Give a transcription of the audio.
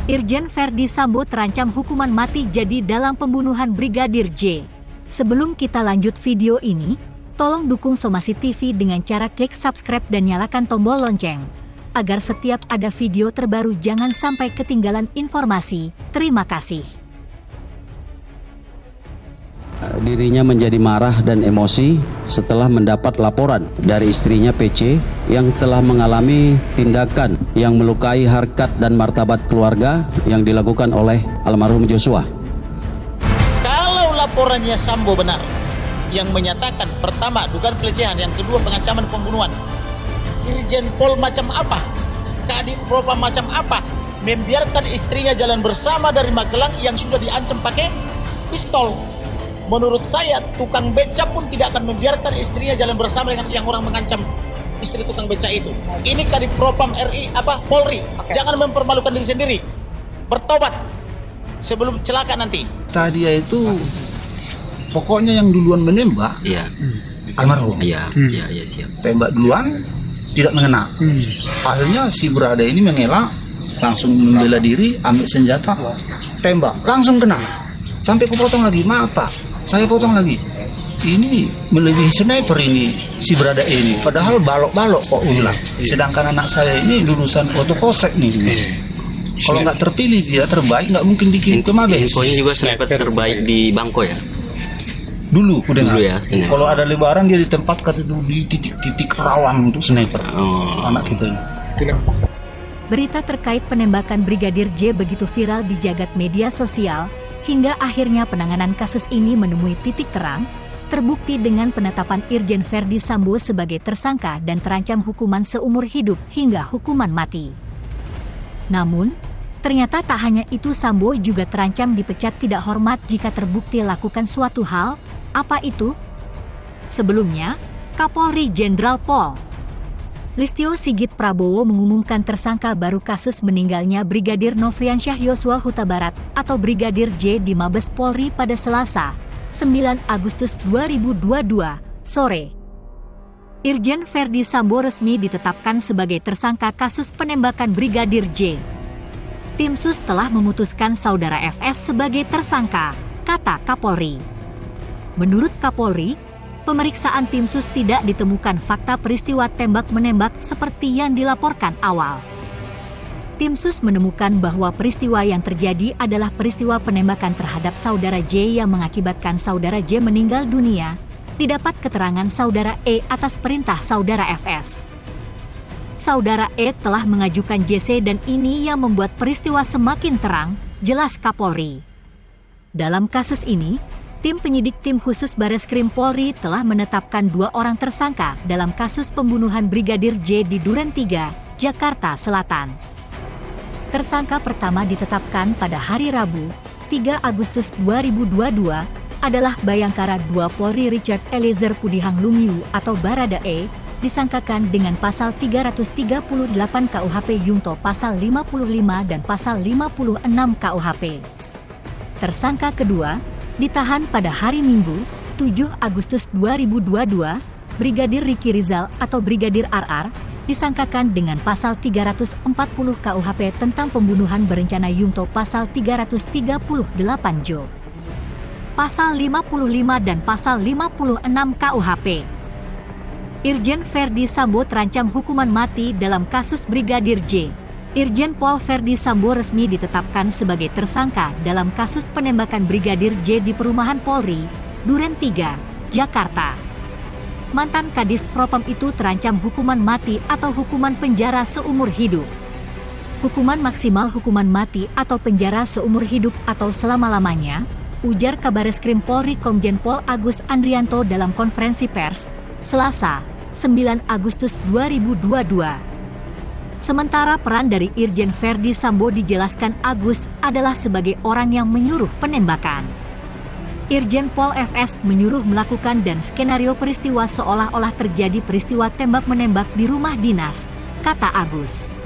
Irjen Verdi Sambo terancam hukuman mati jadi dalam pembunuhan Brigadir J. Sebelum kita lanjut video ini, tolong dukung Somasi TV dengan cara klik subscribe dan nyalakan tombol lonceng, agar setiap ada video terbaru jangan sampai ketinggalan informasi. Terima kasih. Dirinya menjadi marah dan emosi setelah mendapat laporan dari istrinya PC yang telah mengalami tindakan yang melukai harkat dan martabat keluarga yang dilakukan oleh almarhum Joshua. Kalau laporannya Sambo benar, yang menyatakan pertama dugaan pelecehan, yang kedua pengancaman pembunuhan, Irjen Pol macam apa, Kadif Propam macam apa, membiarkan istrinya jalan bersama dari Magelang yang sudah diancam pakai pistol. Menurut saya tukang beca pun tidak akan membiarkan istrinya jalan bersama dengan yang orang mengancam istri tukang beca itu. Ini Kadif Propam RI Polri. Jangan mempermalukan diri sendiri. Bertobat sebelum celaka nanti. Tadi itu pokoknya yang duluan menembak, iya, almarhum. Iya, siap. Tembak duluan, tidak mengenal. Akhirnya si berada ini mengelak, langsung membela diri, ambil senjata, tembak, langsung kena. Sampai kupotong lagi, maaf Pak, saya potong lagi. Ini melebihi sniper ini si berada ini. Padahal balok-balok kok ulang. Sedangkan anak saya ini lulusan otokosek nih. Kalau nggak terpilih dia terbaik, nggak mungkin dikirim ke Mabes. Infonya juga sniper terbaik di Bangko ya? Dulu ya. Kalau ada lebaran dia ditempatkan itu di titik-titik rawan untuk sniper. Anak kita ini. Berita terkait penembakan Brigadir J begitu viral di jagat media sosial, hingga akhirnya penanganan kasus ini menemui titik terang, terbukti dengan penetapan Irjen Verdi Sambo sebagai tersangka dan terancam hukuman seumur hidup hingga hukuman mati. Namun, ternyata tak hanya itu, Sambo juga terancam dipecat tidak hormat jika terbukti lakukan suatu hal. Apa itu? Sebelumnya, Kapolri Jenderal Pol Listio Sigit Prabowo mengumumkan tersangka baru kasus meninggalnya Brigadir Nofriansyah Yosua Huta Barat atau Brigadir J di Mabes Polri pada Selasa, 9 Agustus 2022, sore. Irjen Verdi Sambo resmi ditetapkan sebagai tersangka kasus penembakan Brigadir J. Tim Sus telah memutuskan saudara FS sebagai tersangka, kata Kapolri. Menurut Kapolri, pemeriksaan tim Sus tidak ditemukan fakta peristiwa tembak-menembak seperti yang dilaporkan awal. Tim Sus menemukan bahwa peristiwa yang terjadi adalah peristiwa penembakan terhadap saudara J yang mengakibatkan saudara J meninggal dunia. Didapat keterangan saudara E atas perintah saudara FS. Saudara E telah mengajukan JC dan ini yang membuat peristiwa semakin terang, jelas Kapolri. Dalam kasus ini, tim penyidik tim khusus Bareskrim Polri telah menetapkan 2 orang tersangka dalam kasus pembunuhan Brigadir J di Duren 3, Jakarta Selatan. Tersangka pertama ditetapkan pada hari Rabu, 3 Agustus 2022, adalah Bayangkara 2 Polri Richard Eliezer Pudihang Lumiu atau Barada E, disangkakan dengan pasal 338 KUHP Yungto pasal 55 dan pasal 56 KUHP. Tersangka kedua ditahan pada hari Minggu, 7 Agustus 2022, Brigadir Riki Rizal atau Brigadir RR, disangkakan dengan pasal 340 KUHP tentang pembunuhan berencana Yungto pasal 338 Jo. Pasal 55 dan pasal 56 KUHP. Irjen Verdi Sambo terancam hukuman mati dalam kasus Brigadir J. Irjen Pol Verdi Sambo resmi ditetapkan sebagai tersangka dalam kasus penembakan Brigadir J di Perumahan Polri, Duren 3, Jakarta. Mantan Kadif Propam itu terancam hukuman mati atau hukuman penjara seumur hidup. Hukuman maksimal hukuman mati atau penjara seumur hidup atau selama-lamanya, ujar Kabareskrim Polri Komjen Pol Agus Andrianto dalam konferensi pers, Selasa, 9 Agustus 2022. Sementara peran dari Irjen Verdi Sambo dijelaskan Agus adalah sebagai orang yang menyuruh penembakan. Irjen Pol FS menyuruh melakukan dan skenario peristiwa seolah-olah terjadi peristiwa tembak-menembak di rumah dinas, kata Agus.